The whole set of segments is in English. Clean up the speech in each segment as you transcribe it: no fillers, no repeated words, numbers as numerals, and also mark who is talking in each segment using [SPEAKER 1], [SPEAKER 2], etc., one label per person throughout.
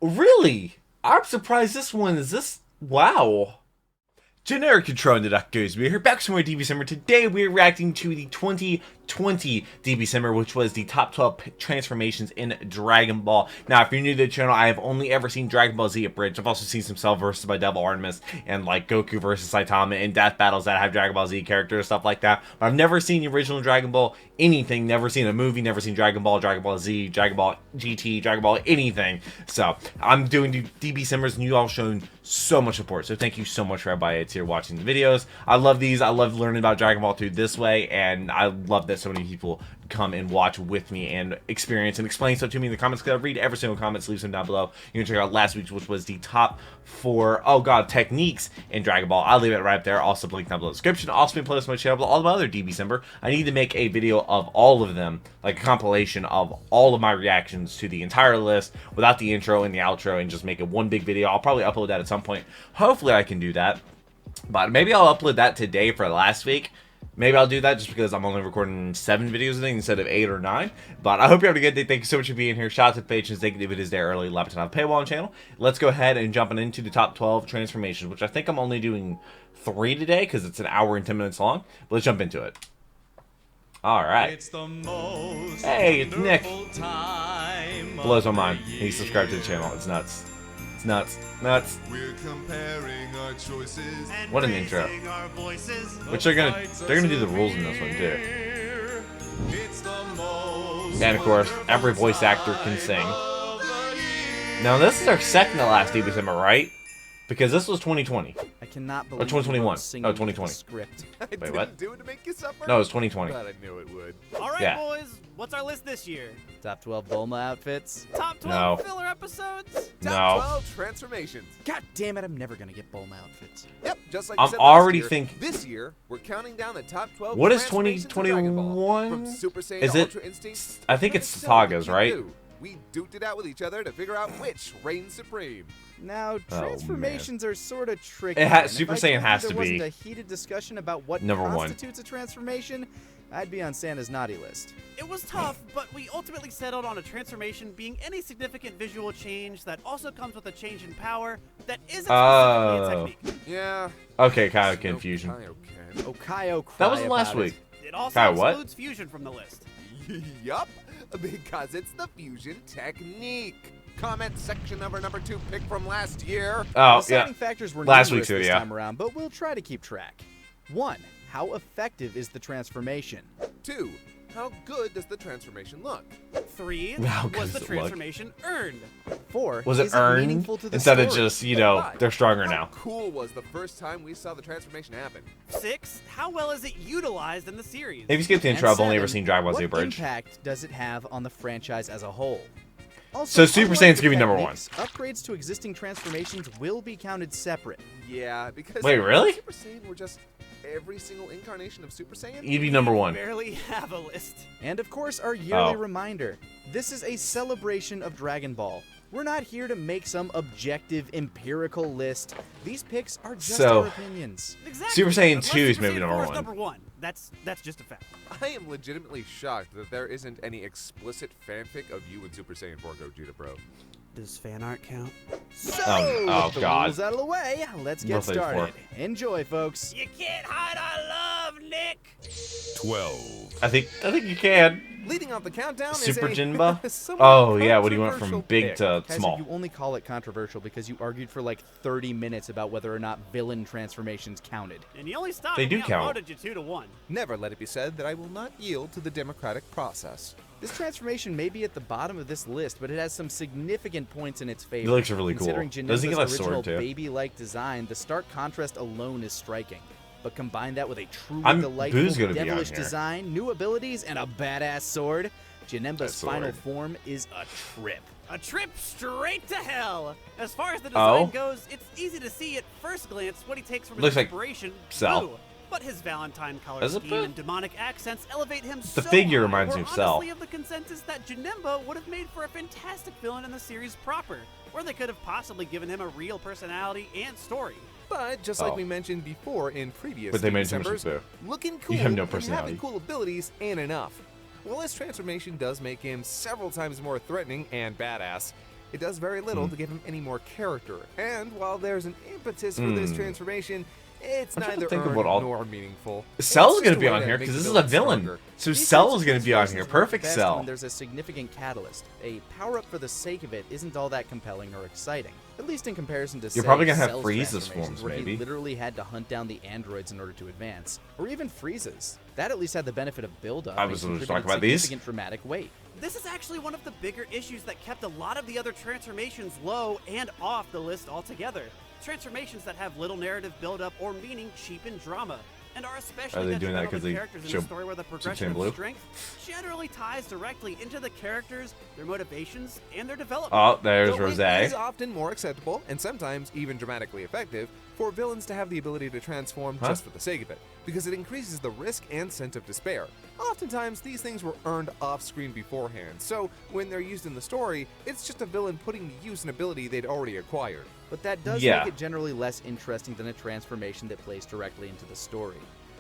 [SPEAKER 1] Really? I'm surprised this one is this. Wow. Generic Control and the Duck Goes. We're here back somewhere DBcember. Today we're reacting to the 2020 DBcember, which was the top 12 transformations in Dragon Ball. Now, if you're new to the channel, I have only ever seen Dragon Ball Z abridged. I've also seen some Cell versus by Devil Artemis and like Goku versus Saitama and death battles that have Dragon Ball Z characters, stuff like that. But I've never seen the original Dragon Ball anything, never seen a movie, never seen Dragon Ball Z, Dragon Ball GT, Dragon Ball anything. So I'm doing DBcembers and you all shown so much support. So thank you so much for everybody that's here watching the videos. I love these. I love learning about Dragon Ball through this way, and I love that so many people come and watch with me and experience and explain stuff to me in the comments, because I read every single comment, so leave them down below. You can check out last week's, which was the top 4 techniques in Dragon Ball. I'll leave it right up there. Also link down below in the description. Also been playlist on my channel, but all the other DBcember. I need to make a video of all of them, like a compilation of all of my reactions to the entire list without the intro and the outro, and just make it one big video. I'll probably upload that at some point. Hopefully I can do that, but maybe I'll upload that today for last week. Maybe I'll do that just because I'm only recording 7 videos, I think, instead of 8 or 9. But I hope you're having a good day. Thank you so much for being here. Shout out to the patrons. Thank you if it is there early. Love to have a paywall on the channel. Let's go ahead and jump into the top 12 transformations, which I think I'm only doing 3 today because it's an hour and 10 minutes long. But let's jump into it. All right. Hey, it's Nick. Blows my mind. He's subscribed to the channel. It's nuts. It's nuts. Nuts.
[SPEAKER 2] We're comparing our choices.
[SPEAKER 1] What an intro. Which they're gonna do the rules in this one too. And of course, every voice actor can sing. Now this is our second to last DBcember, right? Because this was 2020.
[SPEAKER 3] I cannot believe
[SPEAKER 1] or 2021. Oh, 2020.
[SPEAKER 3] Script.
[SPEAKER 1] Wait, what?
[SPEAKER 2] Do it to make you suffer?
[SPEAKER 1] No, it was 2020.
[SPEAKER 2] But I knew it would.
[SPEAKER 4] All right,
[SPEAKER 1] Yeah.
[SPEAKER 4] boys. What's our list this year?
[SPEAKER 3] Top 12 Bulma outfits.
[SPEAKER 4] Top 12
[SPEAKER 1] No.
[SPEAKER 4] filler episodes?
[SPEAKER 2] Top
[SPEAKER 1] No.
[SPEAKER 2] 12 transformations.
[SPEAKER 3] God damn it, I'm never gonna get Bulma outfits.
[SPEAKER 2] Yep, just like
[SPEAKER 1] I'm
[SPEAKER 2] you said
[SPEAKER 1] already
[SPEAKER 2] last year,
[SPEAKER 1] thinking-
[SPEAKER 2] This year, we're counting down the top 12
[SPEAKER 1] What is
[SPEAKER 2] transformations in Dragon Ball.
[SPEAKER 1] 2021?
[SPEAKER 2] From Super Saiyan
[SPEAKER 1] Is
[SPEAKER 2] to
[SPEAKER 1] it-
[SPEAKER 2] Ultra Instinct.
[SPEAKER 1] I think
[SPEAKER 2] to
[SPEAKER 1] it's
[SPEAKER 2] Cell to
[SPEAKER 1] sagas,
[SPEAKER 2] Kid
[SPEAKER 1] right?
[SPEAKER 2] Buu. We duked it out with each other to figure out which reigns supreme.
[SPEAKER 3] Now, transformations are sort of tricky.
[SPEAKER 1] It ha-
[SPEAKER 3] and if
[SPEAKER 1] Super
[SPEAKER 3] I
[SPEAKER 1] Saiyan
[SPEAKER 3] told you
[SPEAKER 1] has to
[SPEAKER 3] there wasn't
[SPEAKER 1] be
[SPEAKER 3] a heated discussion about what
[SPEAKER 1] number 1.
[SPEAKER 3] constitutes a transformation, I'd be on Santa's naughty list.
[SPEAKER 4] It was tough, but we ultimately settled on a transformation being any significant visual change that also comes with a change in power that isn't specifically a technique.
[SPEAKER 2] Yeah.
[SPEAKER 1] Okay, kind of
[SPEAKER 2] no
[SPEAKER 1] confusion.
[SPEAKER 2] Kaioken.
[SPEAKER 3] Okayo cry
[SPEAKER 1] That wasn't last
[SPEAKER 3] about
[SPEAKER 1] week.
[SPEAKER 4] It also
[SPEAKER 1] Kai, what?
[SPEAKER 4] excludes fusion from the list.
[SPEAKER 2] Yup, because it's the fusion technique. Comment section of our number 2 pick from last year.
[SPEAKER 1] Oh,
[SPEAKER 3] Deciding
[SPEAKER 1] yeah.
[SPEAKER 3] factors were
[SPEAKER 1] Last
[SPEAKER 3] numerous
[SPEAKER 1] week too,
[SPEAKER 3] this
[SPEAKER 1] yeah.
[SPEAKER 3] time around, but we'll try to keep track. 1. How effective is the transformation?
[SPEAKER 2] 2. How good does the transformation look?
[SPEAKER 4] 3.
[SPEAKER 1] How good
[SPEAKER 4] Was the
[SPEAKER 1] does it look?
[SPEAKER 4] transformation earned?
[SPEAKER 3] 4.
[SPEAKER 1] Was it
[SPEAKER 3] is
[SPEAKER 1] earned
[SPEAKER 3] meaningful to the
[SPEAKER 1] instead of
[SPEAKER 3] story?
[SPEAKER 1] just, you know,
[SPEAKER 2] 5.
[SPEAKER 1] they're stronger
[SPEAKER 2] How
[SPEAKER 1] now?
[SPEAKER 2] cool was the first time we saw the transformation happen?
[SPEAKER 4] 6. How well is it utilized in the series?
[SPEAKER 1] If you skip the
[SPEAKER 3] And
[SPEAKER 1] intro, I've only ever
[SPEAKER 3] 7,
[SPEAKER 1] seen Dragon Ball Z
[SPEAKER 3] what
[SPEAKER 1] Bridge.
[SPEAKER 3] impact does it have on the franchise as a whole?
[SPEAKER 1] So
[SPEAKER 3] Also,
[SPEAKER 1] Super
[SPEAKER 3] unlike
[SPEAKER 1] Saiyan's
[SPEAKER 3] the
[SPEAKER 1] gonna be number 1.
[SPEAKER 3] techniques, Upgrades to existing transformations will be counted separate.
[SPEAKER 2] Yeah, because
[SPEAKER 1] Wait, really?
[SPEAKER 2] Super Saiyan were just every single incarnation of Super Saiyan.
[SPEAKER 1] You'd be number 1.
[SPEAKER 4] Barely have a list.
[SPEAKER 3] And of course, our yearly
[SPEAKER 1] Oh.
[SPEAKER 3] reminder. This is a celebration of Dragon Ball. We're not here to make some objective, empirical list. These picks are just
[SPEAKER 1] So-
[SPEAKER 3] our opinions.
[SPEAKER 4] Exactly.
[SPEAKER 1] Super Saiyan
[SPEAKER 4] Unless
[SPEAKER 1] 2 is
[SPEAKER 4] Super
[SPEAKER 1] maybe
[SPEAKER 4] Saiyan
[SPEAKER 1] number
[SPEAKER 4] 4 is
[SPEAKER 1] 1.
[SPEAKER 4] number 1. That's just a fact.
[SPEAKER 2] I am legitimately shocked that there isn't any explicit fanfic of you and Super Saiyan 4 Gogeta, bro.
[SPEAKER 4] Does fan art count?
[SPEAKER 3] So,
[SPEAKER 1] oh,
[SPEAKER 3] with the
[SPEAKER 1] God.
[SPEAKER 3] rules out of the way, let's get
[SPEAKER 1] Birthday
[SPEAKER 3] started. Enjoy, folks.
[SPEAKER 4] You can't hide our love, Nick.
[SPEAKER 2] 12.
[SPEAKER 1] I think you can.
[SPEAKER 2] Leading off the countdown
[SPEAKER 1] Super
[SPEAKER 2] is a
[SPEAKER 1] Jinba?
[SPEAKER 2] somewhat
[SPEAKER 1] Oh, yeah, what do you want from
[SPEAKER 2] controversial
[SPEAKER 1] big
[SPEAKER 2] pick.
[SPEAKER 1] to
[SPEAKER 3] Kaiser,
[SPEAKER 1] small?
[SPEAKER 3] you only call it controversial because you argued for like 30 minutes about whether or not villain transformations counted.
[SPEAKER 4] And you only stopped
[SPEAKER 1] They
[SPEAKER 4] when
[SPEAKER 1] do
[SPEAKER 4] we
[SPEAKER 1] count.
[SPEAKER 4] outvoted you 2-1.
[SPEAKER 2] Never let it be said that I will not yield to the democratic process.
[SPEAKER 3] This transformation may be at the bottom of this list, but it has some significant points in its favor.
[SPEAKER 1] It looks really cool.
[SPEAKER 3] Considering
[SPEAKER 1] Doesn't he
[SPEAKER 3] Janemba's
[SPEAKER 1] get that sword,
[SPEAKER 3] original
[SPEAKER 1] too?
[SPEAKER 3] baby-like design, the stark contrast alone is striking. But combine that with a truly
[SPEAKER 1] Boo's
[SPEAKER 3] delightful,
[SPEAKER 1] gonna be on
[SPEAKER 3] devilish
[SPEAKER 1] here.
[SPEAKER 3] design, new abilities, and a badass sword,
[SPEAKER 1] That
[SPEAKER 3] Janemba's
[SPEAKER 1] sword.
[SPEAKER 3] final form is a trip.
[SPEAKER 4] A trip straight to hell. As far as the design
[SPEAKER 1] Oh.
[SPEAKER 4] goes, it's easy to see at first glance what he takes from
[SPEAKER 1] Looks
[SPEAKER 4] his
[SPEAKER 1] like
[SPEAKER 4] inspiration,
[SPEAKER 1] Cell.
[SPEAKER 4] Buu. But his Valentine color
[SPEAKER 1] Does it,
[SPEAKER 4] scheme
[SPEAKER 1] Boo?
[SPEAKER 4] and demonic accents elevate him
[SPEAKER 1] The
[SPEAKER 4] so
[SPEAKER 1] figure
[SPEAKER 4] high,
[SPEAKER 1] reminds me
[SPEAKER 4] we're
[SPEAKER 1] of Cell.
[SPEAKER 4] honestly of the consensus that Janemba would have made for a fantastic villain in the series proper, where they could have possibly given him a real personality and story.
[SPEAKER 2] But just
[SPEAKER 1] Oh.
[SPEAKER 2] like we mentioned before in previous
[SPEAKER 1] But they made too much
[SPEAKER 2] Decembers,
[SPEAKER 1] sense,
[SPEAKER 2] looking cool
[SPEAKER 1] have no
[SPEAKER 2] and
[SPEAKER 1] personality.
[SPEAKER 2] having cool abilities ain't enough. While this transformation does make him several times more threatening and badass, it does very little to give him any more character. And while there's an impetus for this transformation, it's
[SPEAKER 1] I'm trying to
[SPEAKER 2] neither
[SPEAKER 1] think of
[SPEAKER 2] earned
[SPEAKER 1] what all-
[SPEAKER 2] nor meaningful.
[SPEAKER 1] Cell's
[SPEAKER 2] It's
[SPEAKER 1] gonna
[SPEAKER 2] just
[SPEAKER 1] be
[SPEAKER 2] a way
[SPEAKER 1] on
[SPEAKER 2] to
[SPEAKER 1] here
[SPEAKER 2] make
[SPEAKER 1] because
[SPEAKER 2] the
[SPEAKER 1] this is a
[SPEAKER 2] villain
[SPEAKER 1] villain.
[SPEAKER 2] stronger.
[SPEAKER 1] So
[SPEAKER 3] These
[SPEAKER 1] Cell
[SPEAKER 3] types
[SPEAKER 1] is
[SPEAKER 3] of
[SPEAKER 1] gonna be on here.
[SPEAKER 3] transformations work
[SPEAKER 1] Perfect
[SPEAKER 3] best
[SPEAKER 1] Cell.
[SPEAKER 3] when there's a significant catalyst. A power-up for the sake of it isn't all that compelling or exciting, at least in comparison to
[SPEAKER 1] You're
[SPEAKER 3] say,
[SPEAKER 1] probably gonna have
[SPEAKER 3] Cell's
[SPEAKER 1] Frieza's
[SPEAKER 3] transformations,
[SPEAKER 1] forms,
[SPEAKER 3] where
[SPEAKER 1] maybe.
[SPEAKER 3] he literally had to hunt down the androids in order to advance, or even Frieza's. That at least had the benefit of build-up.
[SPEAKER 1] I
[SPEAKER 3] and
[SPEAKER 1] was gonna
[SPEAKER 3] contributed
[SPEAKER 1] talk about these.
[SPEAKER 3] significant dramatic weight.
[SPEAKER 4] This is actually one of the bigger issues that kept a lot of the other transformations low and off the list altogether. Transformations that have little narrative build-up or meaning cheapen drama, and are especially
[SPEAKER 1] Are they doing that
[SPEAKER 4] detrimental
[SPEAKER 1] 'cause
[SPEAKER 4] to
[SPEAKER 1] they
[SPEAKER 4] characters in
[SPEAKER 1] show
[SPEAKER 4] a story where the progression
[SPEAKER 1] blue?
[SPEAKER 4] of strength generally ties directly into the characters, their motivations, and their development.
[SPEAKER 1] Oh, there's
[SPEAKER 2] Though
[SPEAKER 1] Rose.
[SPEAKER 2] It is often more acceptable, and sometimes even dramatically effective, for villains to have the ability to transform just for the sake of it, because it increases the risk and sense of despair. Oftentimes, these things were earned off-screen beforehand, so when they're used in the story, it's just a villain putting to use an ability they'd already acquired.
[SPEAKER 3] But that does
[SPEAKER 1] Yeah.
[SPEAKER 3] make it generally less interesting than a transformation that plays directly into the story.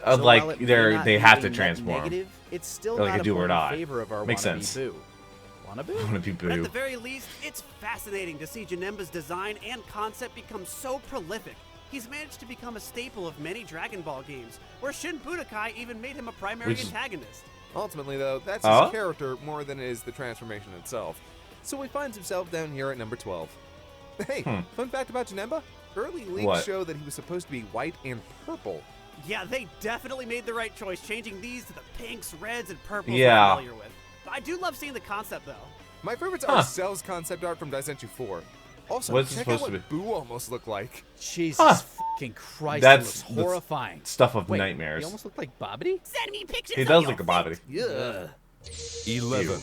[SPEAKER 1] Like,
[SPEAKER 3] while it may
[SPEAKER 1] they
[SPEAKER 3] not
[SPEAKER 1] have
[SPEAKER 3] be
[SPEAKER 1] to
[SPEAKER 3] a net
[SPEAKER 1] transform.
[SPEAKER 3] negative, it's still
[SPEAKER 1] Like
[SPEAKER 3] not
[SPEAKER 1] a do or
[SPEAKER 3] point
[SPEAKER 1] die.
[SPEAKER 3] in favor of our
[SPEAKER 1] Makes
[SPEAKER 3] wannabe
[SPEAKER 1] sense.
[SPEAKER 3] Boo. Wannabe?
[SPEAKER 1] Wanna be
[SPEAKER 4] But at
[SPEAKER 1] Boo.
[SPEAKER 4] the very least, it's fascinating to see Janemba's design and concept become so prolific. He's managed to become a staple of many Dragon Ball games, where Shin Budokai even made him a primary
[SPEAKER 1] Which is-
[SPEAKER 4] antagonist.
[SPEAKER 2] Ultimately, though, that's
[SPEAKER 1] Oh?
[SPEAKER 2] his character more than it is the transformation itself. So he finds himself down here at number 12. Hey, fun fact about Janemba? Early leaks
[SPEAKER 1] What?
[SPEAKER 2] show that he was supposed to be white and purple.
[SPEAKER 4] Yeah, they definitely made the right choice, changing these to the pinks, reds, and purples
[SPEAKER 1] Yeah.
[SPEAKER 4] we're familiar with. I do love seeing the concept, though.
[SPEAKER 2] My favorites
[SPEAKER 1] Huh.
[SPEAKER 2] are Cell's concept art from Daisenchu 4. Also,
[SPEAKER 1] What's it
[SPEAKER 2] check out
[SPEAKER 1] supposed
[SPEAKER 2] what
[SPEAKER 1] to
[SPEAKER 2] Boo almost looked like.
[SPEAKER 3] Jesus
[SPEAKER 1] Huh.
[SPEAKER 3] fucking Christ,
[SPEAKER 1] That's-
[SPEAKER 3] that looks horrifying.
[SPEAKER 1] Stuff of
[SPEAKER 3] Wait,
[SPEAKER 1] nightmares.
[SPEAKER 3] He almost looked like Bobbity?
[SPEAKER 4] Send me pictures
[SPEAKER 1] He
[SPEAKER 4] of
[SPEAKER 1] does
[SPEAKER 4] your
[SPEAKER 1] look a Bobbity.
[SPEAKER 2] Yeah.
[SPEAKER 5] 11.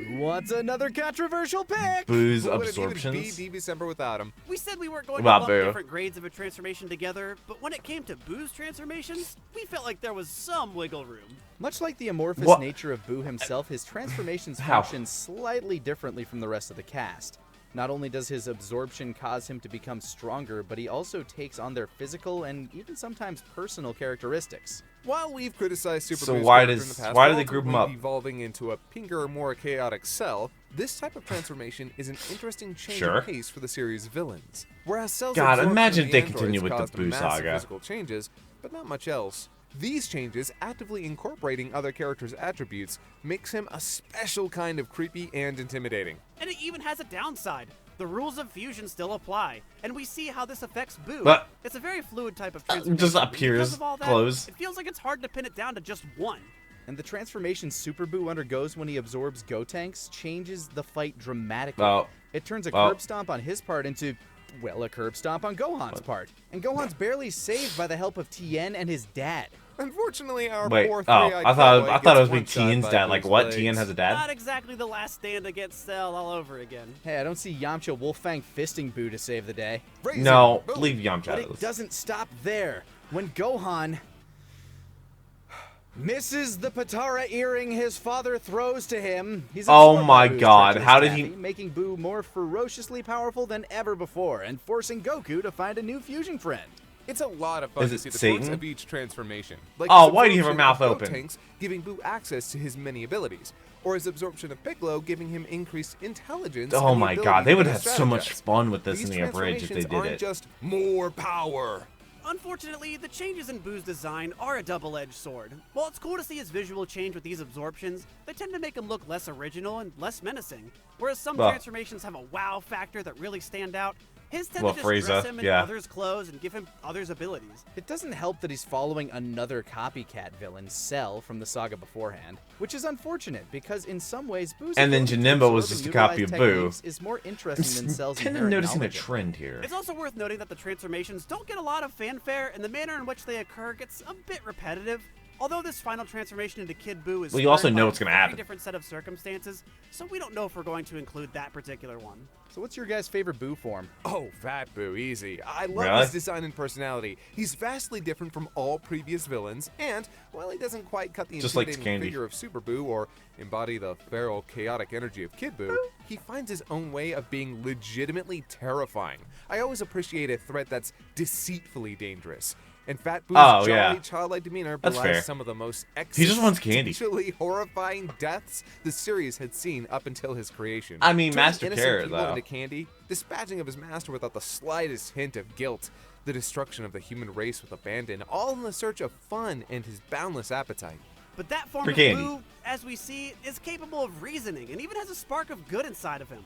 [SPEAKER 3] Who wants another controversial pick?
[SPEAKER 1] Boo's
[SPEAKER 2] Who would it even
[SPEAKER 1] absorptions.
[SPEAKER 2] be DBcember without him?
[SPEAKER 4] We said we weren't going to
[SPEAKER 1] Well,
[SPEAKER 4] lump
[SPEAKER 1] Boo.
[SPEAKER 4] different grades of a transformation together, but when it came to Boo's transformations, we felt like there was some wiggle room.
[SPEAKER 3] Much like the amorphous
[SPEAKER 1] What?
[SPEAKER 3] nature of Boo himself, his transformations
[SPEAKER 1] How?
[SPEAKER 3] function slightly differently from the rest of the cast. Not only does his absorption cause him to become stronger, but he also takes on their physical and even sometimes personal characteristics.
[SPEAKER 2] While we've criticized Super
[SPEAKER 1] So
[SPEAKER 2] Boo's
[SPEAKER 1] why
[SPEAKER 2] character
[SPEAKER 1] does-
[SPEAKER 2] in the past
[SPEAKER 1] why
[SPEAKER 2] for
[SPEAKER 1] do they group 'em
[SPEAKER 2] ultimately
[SPEAKER 1] up?
[SPEAKER 2] evolving into a pinker, more chaotic Cell, this type of transformation is an interesting change
[SPEAKER 1] Sure.
[SPEAKER 2] of pace for the series' villains. Whereas Cell's
[SPEAKER 1] God,
[SPEAKER 2] absorption
[SPEAKER 1] imagine
[SPEAKER 2] of
[SPEAKER 1] if
[SPEAKER 2] the
[SPEAKER 1] they continue
[SPEAKER 2] androids
[SPEAKER 1] with the
[SPEAKER 2] caused
[SPEAKER 1] Boo
[SPEAKER 2] massive
[SPEAKER 1] saga.
[SPEAKER 2] physical changes, but not much else. These changes, actively incorporating other characters' attributes, makes him a special kind of creepy and intimidating.
[SPEAKER 4] And it even has a downside. The rules of fusion still apply, and we see how this affects Boo.
[SPEAKER 1] But-
[SPEAKER 4] it's a very fluid type of transformation.
[SPEAKER 1] just
[SPEAKER 4] and
[SPEAKER 1] appears,
[SPEAKER 4] because of all that,
[SPEAKER 1] clothes.
[SPEAKER 4] It feels like it's hard to pin it down to just one.
[SPEAKER 3] And the transformation Super Boo undergoes when he absorbs Gotenks changes the fight dramatically.
[SPEAKER 1] Oh.
[SPEAKER 3] It turns a
[SPEAKER 1] Oh.
[SPEAKER 3] curb stomp on his part into, well, a curb stomp on Gohan's part. And Gohan's barely saved by the help of Tien and his dad.
[SPEAKER 2] Unfortunately, our
[SPEAKER 1] Wait,
[SPEAKER 2] poor
[SPEAKER 1] oh,
[SPEAKER 2] three-eyed
[SPEAKER 1] I thought
[SPEAKER 2] cowboy
[SPEAKER 1] it
[SPEAKER 2] gets
[SPEAKER 1] was being
[SPEAKER 2] one-shot
[SPEAKER 1] Tien's
[SPEAKER 2] by
[SPEAKER 1] dad. Like
[SPEAKER 2] Boo's
[SPEAKER 1] what?
[SPEAKER 2] legs.
[SPEAKER 1] Tien has a dad?
[SPEAKER 4] Not exactly the last stand against Cell all over again.
[SPEAKER 3] Hey, I don't see Yamcha Wolfang fisting Boo to save the day.
[SPEAKER 2] Raising,
[SPEAKER 1] No,
[SPEAKER 2] boom.
[SPEAKER 1] leave Yamcha
[SPEAKER 3] But
[SPEAKER 1] out
[SPEAKER 3] it
[SPEAKER 1] of this.
[SPEAKER 3] doesn't stop there. When Gohan misses the Patara earring his father throws to him, he's
[SPEAKER 1] Oh
[SPEAKER 3] absorbed
[SPEAKER 1] my
[SPEAKER 3] by Boo's
[SPEAKER 1] God,
[SPEAKER 3] treacherous
[SPEAKER 1] how did he-
[SPEAKER 3] taffy, making Boo more ferociously powerful than ever before and forcing Goku to find a new fusion friend.
[SPEAKER 2] It's a lot of fun
[SPEAKER 1] Is
[SPEAKER 2] to
[SPEAKER 1] it
[SPEAKER 2] see the
[SPEAKER 1] Satan?
[SPEAKER 2] fruits of each transformation. Like
[SPEAKER 1] Oh,
[SPEAKER 2] his
[SPEAKER 1] why do you have your
[SPEAKER 2] absorption
[SPEAKER 1] mouth
[SPEAKER 2] of
[SPEAKER 1] open?
[SPEAKER 2] Gotenks, giving Boo access to his many abilities, or his absorption of Piccolo, giving him increased intelligence.
[SPEAKER 1] Oh
[SPEAKER 2] and the
[SPEAKER 1] my
[SPEAKER 2] ability
[SPEAKER 1] God, they
[SPEAKER 2] to
[SPEAKER 1] would have so much
[SPEAKER 2] strategize.
[SPEAKER 1] fun with this
[SPEAKER 2] These
[SPEAKER 1] in the abridged if they
[SPEAKER 2] transformations
[SPEAKER 1] did
[SPEAKER 2] aren't
[SPEAKER 1] it.
[SPEAKER 2] just more power.
[SPEAKER 4] Unfortunately, the changes in Boo's design are a double-edged sword. While it's cool to see his visual change with these absorptions, they tend to make him look less original and less menacing. Whereas some
[SPEAKER 1] Well-
[SPEAKER 4] transformations have a wow factor that really stand out, his tend
[SPEAKER 1] Well,
[SPEAKER 4] to just dress
[SPEAKER 1] Frieza,
[SPEAKER 4] him in
[SPEAKER 1] yeah.
[SPEAKER 4] others' clothes and give him others' abilities.
[SPEAKER 3] It doesn't help that he's following another copycat villain, Cell, from the saga beforehand, which is unfortunate because in some ways Boo's
[SPEAKER 1] And then
[SPEAKER 3] ability to
[SPEAKER 1] Janemba was
[SPEAKER 3] absorb
[SPEAKER 1] just
[SPEAKER 3] and
[SPEAKER 1] a copy
[SPEAKER 3] utilize
[SPEAKER 1] of Boo.
[SPEAKER 3] techniques is more interesting than Cell's
[SPEAKER 1] kind of
[SPEAKER 3] inherent
[SPEAKER 1] noticing a
[SPEAKER 3] knowledge of them.
[SPEAKER 1] trend here.
[SPEAKER 4] It's also worth noting that the transformations don't get a lot of fanfare, and the manner in which they occur gets a bit repetitive. Although this final transformation into Kid Boo is
[SPEAKER 1] Well, you also
[SPEAKER 4] spurred by
[SPEAKER 1] know
[SPEAKER 4] a
[SPEAKER 1] what's gonna
[SPEAKER 4] very
[SPEAKER 1] happen.
[SPEAKER 4] different set of circumstances, so we don't know if we're going to include that particular one.
[SPEAKER 3] So what's your guys' favorite Boo form?
[SPEAKER 2] Oh, Fat Boo, easy. I love
[SPEAKER 1] Really?
[SPEAKER 2] his design and personality. He's vastly different from all previous villains, and while he doesn't quite cut the
[SPEAKER 1] Just like
[SPEAKER 2] intimidating
[SPEAKER 1] Candy.
[SPEAKER 2] figure of Super Boo or embody the feral, chaotic energy of Kid Boo, he finds his own way of being legitimately terrifying. I always appreciate a threat that's deceitfully dangerous. And Fat Boo's
[SPEAKER 1] Oh,
[SPEAKER 2] jolly,
[SPEAKER 1] yeah.
[SPEAKER 2] childlike demeanor
[SPEAKER 1] That's fair.
[SPEAKER 2] belies some of the most
[SPEAKER 1] He just wants candy.
[SPEAKER 2] existentially horrifying deaths the series had seen up until his creation.
[SPEAKER 1] I mean,
[SPEAKER 2] Turning
[SPEAKER 1] Master
[SPEAKER 2] innocent
[SPEAKER 1] Carrot,
[SPEAKER 2] people
[SPEAKER 1] though.
[SPEAKER 2] into candy, dispatching of his master without the slightest hint of guilt, the destruction of the human race with abandon, all in the search of fun and his boundless appetite.
[SPEAKER 4] But that form
[SPEAKER 1] For
[SPEAKER 4] of
[SPEAKER 1] candy.
[SPEAKER 4] Boo, as we see, is capable of reasoning and even has a spark of good inside of him.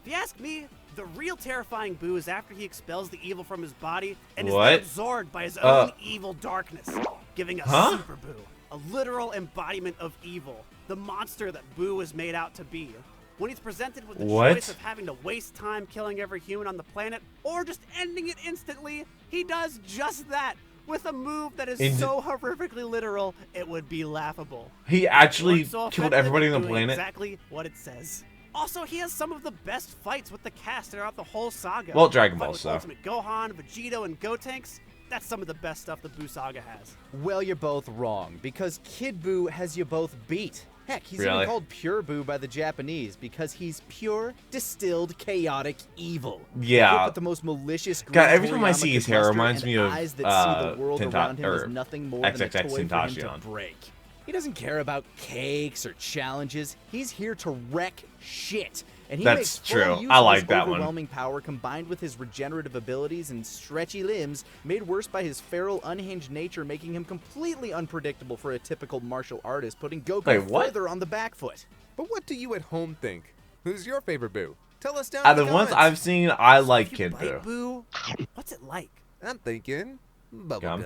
[SPEAKER 4] If you ask me, the real terrifying Boo is after he expels the evil from his body and is then
[SPEAKER 1] What?
[SPEAKER 4] absorbed by his own evil darkness, giving us
[SPEAKER 1] Huh?
[SPEAKER 4] Super Boo, a literal embodiment of evil, the monster that Boo was made out to be. When he's presented with the
[SPEAKER 1] What?
[SPEAKER 4] choice of having to waste time killing every human on the planet or just ending it instantly, he does just that with a move that is so horrifically literal, it would be laughable.
[SPEAKER 1] He actually
[SPEAKER 4] Works so
[SPEAKER 1] killed
[SPEAKER 4] effective
[SPEAKER 1] everybody
[SPEAKER 4] at
[SPEAKER 1] on the
[SPEAKER 4] doing
[SPEAKER 1] planet.
[SPEAKER 4] Exactly what it says. Also, he has some of the best fights with the cast throughout the whole saga.
[SPEAKER 1] Well, Dragon
[SPEAKER 4] Fight
[SPEAKER 1] Ball,
[SPEAKER 4] with
[SPEAKER 1] so.
[SPEAKER 4] Ultimate Gohan, Vegito, and Gotenks. That's some of the best stuff the Boo saga has.
[SPEAKER 3] Well, you're both wrong, because Kid Boo has you both beat. Heck, he's
[SPEAKER 1] Really?
[SPEAKER 3] even called Pure Boo by the Japanese because he's pure, distilled, chaotic evil.
[SPEAKER 1] Yeah.
[SPEAKER 3] Equipped with the most malicious
[SPEAKER 1] God, every time I
[SPEAKER 3] Toriyama
[SPEAKER 1] see his
[SPEAKER 3] could
[SPEAKER 1] hair
[SPEAKER 3] muster
[SPEAKER 1] reminds
[SPEAKER 3] and
[SPEAKER 1] me of,
[SPEAKER 3] eyes that see the world
[SPEAKER 1] Tenta-
[SPEAKER 3] around him
[SPEAKER 1] or
[SPEAKER 3] as nothing more than a
[SPEAKER 1] XXX
[SPEAKER 3] toy for him to
[SPEAKER 1] Tentacion.
[SPEAKER 3] break. He doesn't care about cakes or challenges. He's here to wreck shit. And he
[SPEAKER 1] That's
[SPEAKER 3] makes full
[SPEAKER 1] true.
[SPEAKER 3] use
[SPEAKER 1] I
[SPEAKER 3] of
[SPEAKER 1] like
[SPEAKER 3] his
[SPEAKER 1] that one.
[SPEAKER 3] overwhelming power combined with his regenerative abilities and stretchy limbs, made worse by his feral, unhinged nature, making him completely unpredictable for a typical martial artist, putting Goku
[SPEAKER 1] Wait, what?
[SPEAKER 3] further on the back foot.
[SPEAKER 2] But what do you at home think? Who's your favorite Boo? Tell us down
[SPEAKER 1] Out
[SPEAKER 2] in
[SPEAKER 1] of
[SPEAKER 2] the
[SPEAKER 1] the ones
[SPEAKER 2] comments.
[SPEAKER 1] I've seen, I like
[SPEAKER 4] If you
[SPEAKER 1] Kid
[SPEAKER 4] bite
[SPEAKER 1] Boo.
[SPEAKER 4] Boo, what's it like?
[SPEAKER 2] I'm thinking bubblegum.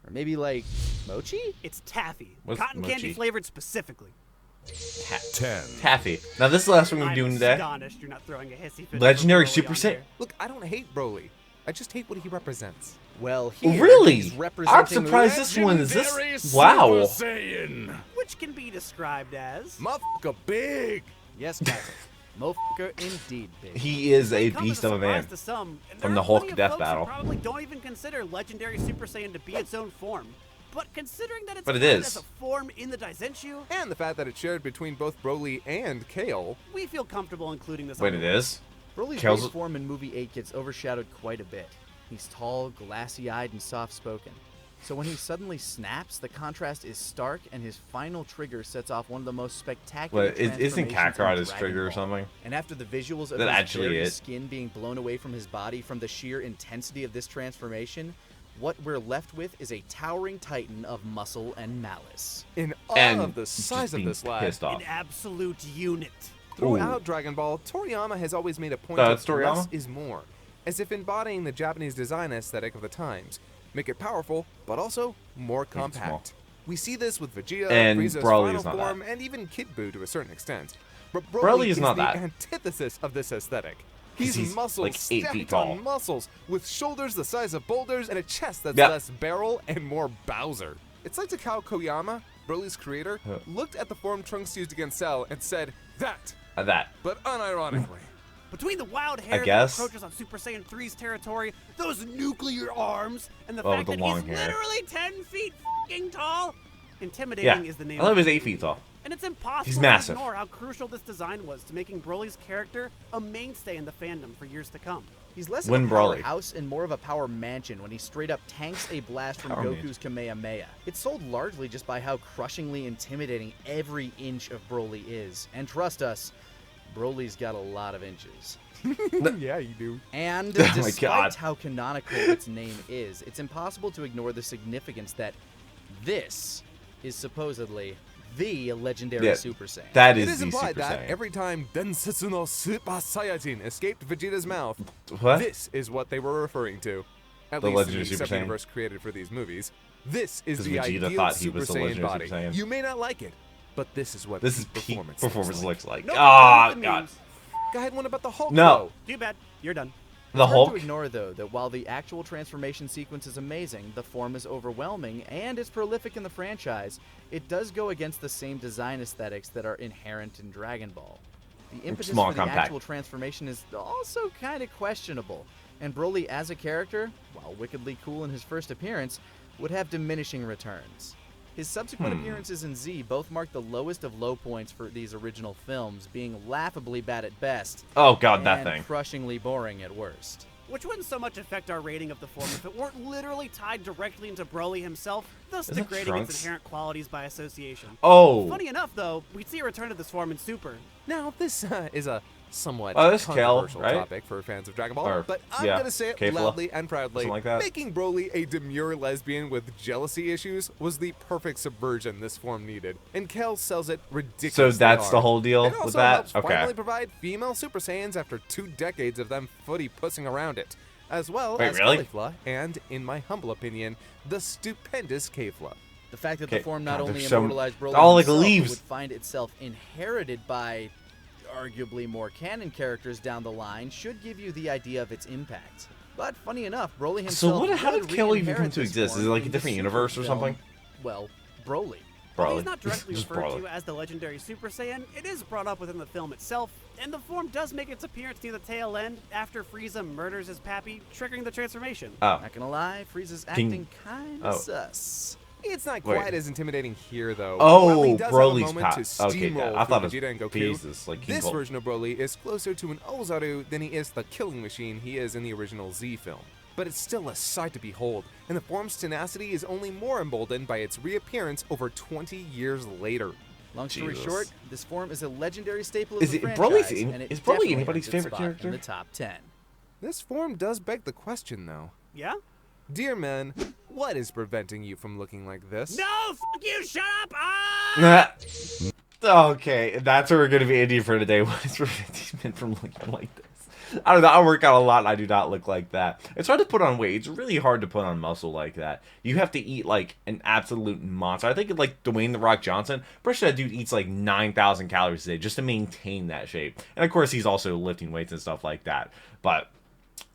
[SPEAKER 3] Or maybe like mochi?
[SPEAKER 4] It's taffy.
[SPEAKER 1] What's
[SPEAKER 4] Cotton candy
[SPEAKER 1] mochi?
[SPEAKER 4] flavored specifically.
[SPEAKER 5] 10,
[SPEAKER 1] Taffy. Now this is the last one we're
[SPEAKER 4] I'm
[SPEAKER 1] doing today.
[SPEAKER 4] astonished you're not throwing a hissy fit.
[SPEAKER 1] Legendary
[SPEAKER 4] over Broly
[SPEAKER 1] Super
[SPEAKER 4] on
[SPEAKER 1] Saiyan.
[SPEAKER 4] here.
[SPEAKER 2] Look, I don't hate Broly. I just hate what he represents.
[SPEAKER 3] Well, here
[SPEAKER 1] Really?
[SPEAKER 3] he's
[SPEAKER 1] I'm
[SPEAKER 3] representing
[SPEAKER 1] surprised this one is
[SPEAKER 5] Legendary
[SPEAKER 1] this.
[SPEAKER 5] Super
[SPEAKER 1] Wow.
[SPEAKER 5] Saiyan.
[SPEAKER 4] Which can be described as...
[SPEAKER 2] Motherfucker big!
[SPEAKER 3] Yes, Captain. Motherfucker indeed, baby.
[SPEAKER 1] He is a
[SPEAKER 4] may come
[SPEAKER 1] beast
[SPEAKER 4] as
[SPEAKER 1] of a man.
[SPEAKER 4] surprise to some, and
[SPEAKER 1] From
[SPEAKER 4] there
[SPEAKER 1] the
[SPEAKER 4] are
[SPEAKER 1] Hulk
[SPEAKER 4] plenty of
[SPEAKER 1] death
[SPEAKER 4] folks who
[SPEAKER 1] battle.
[SPEAKER 4] Probably don't even consider Legendary Super Saiyan to be its own form. But considering that it's
[SPEAKER 1] But it
[SPEAKER 4] counted
[SPEAKER 1] is.
[SPEAKER 4] as a form in the Daizenshu,
[SPEAKER 2] And the fact that it's shared between both Broly and Kale.
[SPEAKER 4] we feel comfortable including this.
[SPEAKER 1] Wait,
[SPEAKER 4] on
[SPEAKER 1] it
[SPEAKER 4] the
[SPEAKER 1] is?
[SPEAKER 3] Broly's
[SPEAKER 1] Kale's-
[SPEAKER 3] base form in movie 8 gets overshadowed quite a bit. He's tall, glassy-eyed, and soft-spoken. So when he suddenly snaps, the contrast is stark, and his final trigger sets off one of the most spectacular
[SPEAKER 1] What, isn't
[SPEAKER 3] transformations
[SPEAKER 1] Kakarot
[SPEAKER 3] in
[SPEAKER 1] his
[SPEAKER 3] Dragon
[SPEAKER 1] trigger or
[SPEAKER 3] Ball.
[SPEAKER 1] something?
[SPEAKER 3] And after the visuals of
[SPEAKER 1] That
[SPEAKER 3] his
[SPEAKER 1] actually
[SPEAKER 3] very
[SPEAKER 1] is.
[SPEAKER 3] skin being blown away from his body from the sheer intensity of this transformation, what we're left with is a towering titan of muscle and malice.
[SPEAKER 2] In awe
[SPEAKER 1] And
[SPEAKER 2] of the
[SPEAKER 1] just
[SPEAKER 2] size of
[SPEAKER 1] being
[SPEAKER 2] this lad.
[SPEAKER 1] pissed off.
[SPEAKER 4] An absolute unit.
[SPEAKER 2] Throughout Dragon Ball, Toriyama has always made a point
[SPEAKER 1] Oh,
[SPEAKER 2] of
[SPEAKER 1] it's Toriyama?
[SPEAKER 2] less is more, as if embodying the Japanese design aesthetic of the times. Make it powerful, but also more
[SPEAKER 1] Make it small.
[SPEAKER 2] compact. We see this with Vegeta,
[SPEAKER 1] And
[SPEAKER 2] Frieza's
[SPEAKER 1] Broly
[SPEAKER 2] final
[SPEAKER 1] is not
[SPEAKER 2] form,
[SPEAKER 1] that.
[SPEAKER 2] and even Kid Buu to a certain extent. But Broly,
[SPEAKER 1] Broly is
[SPEAKER 2] is
[SPEAKER 1] not
[SPEAKER 2] the
[SPEAKER 1] that.
[SPEAKER 2] antithesis of this aesthetic.
[SPEAKER 1] 'Cause
[SPEAKER 2] He's,
[SPEAKER 1] he's,
[SPEAKER 2] muscles
[SPEAKER 1] like, 8
[SPEAKER 2] stacked
[SPEAKER 1] feet tall.
[SPEAKER 2] on muscles, with shoulders the size of boulders and a chest that's
[SPEAKER 1] Yep.
[SPEAKER 2] less barrel and more Bowser. It's like Takao Koyama, Broly's creator,
[SPEAKER 1] Huh.
[SPEAKER 2] looked at the form Trunks used against Cell and said, "That,"
[SPEAKER 1] That.
[SPEAKER 2] but unironically.
[SPEAKER 4] Between the wild hair
[SPEAKER 1] guess.
[SPEAKER 4] that approaches on Super Saiyan 3's territory, those nuclear arms, and the
[SPEAKER 1] Oh,
[SPEAKER 4] fact
[SPEAKER 1] the
[SPEAKER 4] that
[SPEAKER 1] long
[SPEAKER 4] he's
[SPEAKER 1] hair.
[SPEAKER 4] literally 10 feet f***ing tall, intimidating
[SPEAKER 1] Yeah.
[SPEAKER 4] is the name
[SPEAKER 1] I thought
[SPEAKER 4] of
[SPEAKER 1] he was
[SPEAKER 4] the
[SPEAKER 1] 8
[SPEAKER 4] movie.
[SPEAKER 1] feet tall.
[SPEAKER 4] And it's impossible
[SPEAKER 1] He's
[SPEAKER 4] to
[SPEAKER 1] massive.
[SPEAKER 4] ignore how crucial this design was to making Broly's character a mainstay in the fandom for years to come.
[SPEAKER 3] He's less
[SPEAKER 1] When
[SPEAKER 3] of a
[SPEAKER 1] Broly.
[SPEAKER 3] powerhouse and more of a power mansion when he straight up tanks a blast from
[SPEAKER 1] Power
[SPEAKER 3] Goku's Kamehameha. It's sold largely just by how crushingly intimidating every inch of Broly is. And trust us, Broly's got a lot of inches.
[SPEAKER 2] Yeah, you do.
[SPEAKER 3] And
[SPEAKER 1] Oh my
[SPEAKER 3] despite
[SPEAKER 1] God.
[SPEAKER 3] how canonical its name is, it's impossible to ignore the significance that this is supposedly the legendary
[SPEAKER 1] Yeah,
[SPEAKER 3] Super Saiyan.
[SPEAKER 1] That
[SPEAKER 2] It
[SPEAKER 1] is
[SPEAKER 2] is
[SPEAKER 1] the
[SPEAKER 2] implied
[SPEAKER 1] Super
[SPEAKER 2] that
[SPEAKER 1] Saiyan.
[SPEAKER 2] every time Densetsu no Super Saiyajin escaped Vegeta's mouth,
[SPEAKER 1] What?
[SPEAKER 2] this is what they were referring to. At
[SPEAKER 1] The
[SPEAKER 2] least
[SPEAKER 1] legendary
[SPEAKER 2] in the
[SPEAKER 1] Super Saiyan?
[SPEAKER 2] universe created for these movies. This is
[SPEAKER 1] 'Cause
[SPEAKER 2] the
[SPEAKER 1] Vegeta
[SPEAKER 2] ideal
[SPEAKER 1] thought he
[SPEAKER 2] Super
[SPEAKER 1] was the
[SPEAKER 2] Saiyan
[SPEAKER 1] legendary
[SPEAKER 2] body.
[SPEAKER 1] Super Saiyan.
[SPEAKER 2] You may not like it, but this is what
[SPEAKER 1] This is
[SPEAKER 2] peak
[SPEAKER 1] peak
[SPEAKER 2] performance,
[SPEAKER 1] performance
[SPEAKER 2] looks like.
[SPEAKER 1] looks like.
[SPEAKER 4] Nope,
[SPEAKER 1] Oh,
[SPEAKER 4] nothing
[SPEAKER 1] God.
[SPEAKER 4] means.
[SPEAKER 2] I had one about the Hulk.
[SPEAKER 1] No.
[SPEAKER 4] Too bad. You're done.
[SPEAKER 1] The
[SPEAKER 3] It's hard
[SPEAKER 1] Hulk?
[SPEAKER 3] to ignore, though, that while the actual transformation sequence is amazing, the form is overwhelming, and is prolific in the franchise, it does go against the same design aesthetics that are inherent in Dragon Ball. The impetus
[SPEAKER 1] small,
[SPEAKER 3] for the
[SPEAKER 1] compact.
[SPEAKER 3] actual transformation is also kind of questionable, and Broly as a character, while wickedly cool in his first appearance, would have diminishing returns. His subsequent appearances in Z both mark the lowest of low points for these original films, being laughably bad at best,
[SPEAKER 1] Oh, God, that
[SPEAKER 3] and
[SPEAKER 1] thing.
[SPEAKER 3] crushingly boring at worst.
[SPEAKER 4] which wouldn't so much affect our rating of the form if it weren't literally tied directly into Broly himself, thus
[SPEAKER 1] Is that
[SPEAKER 4] degrading
[SPEAKER 1] Trunks?
[SPEAKER 4] its inherent qualities by association.
[SPEAKER 1] Oh.
[SPEAKER 4] Funny enough, though, we'd see a return of this form in Super.
[SPEAKER 2] Now, this is a somewhat
[SPEAKER 1] Oh, this is Kel,
[SPEAKER 2] controversial
[SPEAKER 1] right?
[SPEAKER 2] topic for fans of Dragon Ball,
[SPEAKER 1] Or,
[SPEAKER 2] but I'm
[SPEAKER 1] yeah,
[SPEAKER 2] gonna say it
[SPEAKER 1] Kefla,
[SPEAKER 2] loudly and proudly.
[SPEAKER 1] something like that.
[SPEAKER 2] Making Broly a demure lesbian with jealousy issues was the perfect subversion this form needed, and Kel sells it ridiculously
[SPEAKER 1] So that's
[SPEAKER 2] hard.
[SPEAKER 1] the whole deal
[SPEAKER 2] It
[SPEAKER 1] with
[SPEAKER 2] also
[SPEAKER 1] that?
[SPEAKER 2] helps
[SPEAKER 1] Okay.
[SPEAKER 2] finally provide female Super Saiyans after 2 decades of them footy pussing around it, as well
[SPEAKER 1] Wait,
[SPEAKER 2] as
[SPEAKER 1] really?
[SPEAKER 2] Caulifla and, in my humble opinion, the stupendous Kefla.
[SPEAKER 3] The fact that
[SPEAKER 1] Okay,
[SPEAKER 3] the form not
[SPEAKER 1] God,
[SPEAKER 3] only
[SPEAKER 1] there's so-
[SPEAKER 3] immortalized Broly
[SPEAKER 1] all like
[SPEAKER 3] himself, but
[SPEAKER 1] leaves.
[SPEAKER 3] would find itself inherited by arguably more canon characters down the line should give you the idea of its impact. But funny enough, Broly himself
[SPEAKER 1] how
[SPEAKER 3] would
[SPEAKER 1] did Kel even come
[SPEAKER 3] re-inherit
[SPEAKER 1] to
[SPEAKER 3] this
[SPEAKER 1] exist? Is it
[SPEAKER 3] form
[SPEAKER 1] like a
[SPEAKER 3] in the
[SPEAKER 1] different
[SPEAKER 3] Super
[SPEAKER 1] universe or
[SPEAKER 3] film.
[SPEAKER 1] something?
[SPEAKER 3] Well, Broly.
[SPEAKER 4] While
[SPEAKER 1] Broly.
[SPEAKER 4] he's not directly
[SPEAKER 1] Just
[SPEAKER 4] referred
[SPEAKER 1] Broly.
[SPEAKER 4] to as the legendary Super Saiyan, it is brought up within the film itself, and the form does make its appearance near the tail end after Frieza murders his pappy, triggering the transformation.
[SPEAKER 1] Oh.
[SPEAKER 3] Not gonna lie, Frieza's
[SPEAKER 1] King-
[SPEAKER 3] acting kinda
[SPEAKER 1] Oh.
[SPEAKER 3] sus.
[SPEAKER 2] It's not
[SPEAKER 1] Wait.
[SPEAKER 2] quite as intimidating here, though.
[SPEAKER 1] Oh,
[SPEAKER 2] While he does have a
[SPEAKER 1] Broly's
[SPEAKER 2] moment
[SPEAKER 1] pop.
[SPEAKER 2] to
[SPEAKER 1] Okay,
[SPEAKER 2] steamroll
[SPEAKER 1] I thought it
[SPEAKER 2] through
[SPEAKER 1] was
[SPEAKER 2] Vegeta and Goku,
[SPEAKER 1] Jesus, like King
[SPEAKER 2] this
[SPEAKER 1] Cold.
[SPEAKER 2] version of Broly is closer to an Ozaru than he is the killing machine he is in the original Z film. But it's still a sight to behold, and the form's tenacity is only more emboldened by its reappearance over 20 years later.
[SPEAKER 3] Long story
[SPEAKER 1] Jesus.
[SPEAKER 3] short, this form is a legendary staple of
[SPEAKER 1] Is
[SPEAKER 3] the
[SPEAKER 1] it-
[SPEAKER 3] franchise,
[SPEAKER 1] Broly's
[SPEAKER 3] and it
[SPEAKER 1] is Broly
[SPEAKER 3] definitely
[SPEAKER 1] anybody's
[SPEAKER 3] earns its
[SPEAKER 1] favorite
[SPEAKER 3] spot
[SPEAKER 1] character?
[SPEAKER 3] in the top 10.
[SPEAKER 2] This form does beg the question, though.
[SPEAKER 4] Yeah?
[SPEAKER 2] Dear men, what is preventing you from looking like this?
[SPEAKER 4] No, fuck you, shut up! Ah!
[SPEAKER 1] Okay, that's where we're going to be ending for today. What is preventing these men from looking like this? I don't know. I work out a lot and I do not look like that. It's hard to put on weight. It's really hard to put on muscle like that. You have to eat like an absolute monster. I think like Dwayne "The Rock" Johnson, pretty sure that dude eats like 9,000 calories a day just to maintain that shape. And of course, he's also lifting weights and stuff like that. But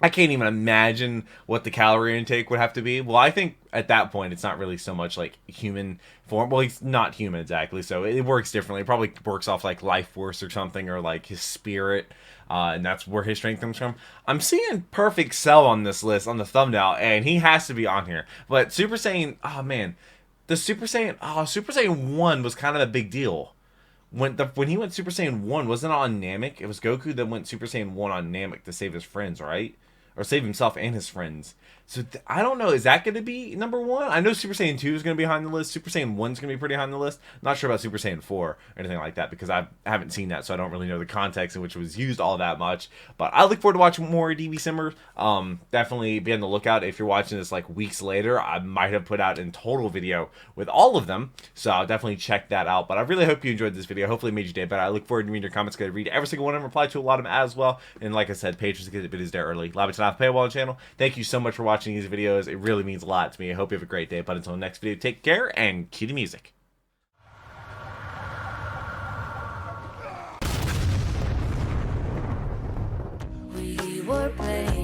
[SPEAKER 1] I can't even imagine what the calorie intake would have to be. Well, I think at that point, it's not really so much like human form. Well, he's not human exactly, so it works differently. It probably works off like life force or something, or like his spirit, and that's where his strength comes from. I'm seeing Perfect Cell on this list on the thumbnail, and he has to be on here. But Super Saiyan, oh man, the Super Saiyan 1 was kind of a big deal. When he went Super Saiyan 1, wasn't it on Namek? It was Goku that went Super Saiyan 1 on Namek to save his friends, right? Or save himself and his friends. So I don't know. Is that going to be number 1? I know Super Saiyan 2 is going to be high on the list. Super Saiyan 1 is going to be pretty high on the list. Not sure about Super Saiyan 4 or anything like that because I haven't seen that, so I don't really know the context in which it was used all that much. But I look forward to watching more DBcember. Definitely be on the lookout. If you're watching this like weeks later, I might have put out a total video with all of them. So I'll definitely check that out. But I really hope you enjoyed this video. Hopefully it made your day better. I look forward to reading your comments. Going to read every single one and reply to a lot of them as well. And like I said, patrons get videos there early. Live to paywall on the channel. Thank you so much for watching these videos. It really means a lot to me. I hope you have a great day. But until the next video, take care and cue the music.
[SPEAKER 6] We were playing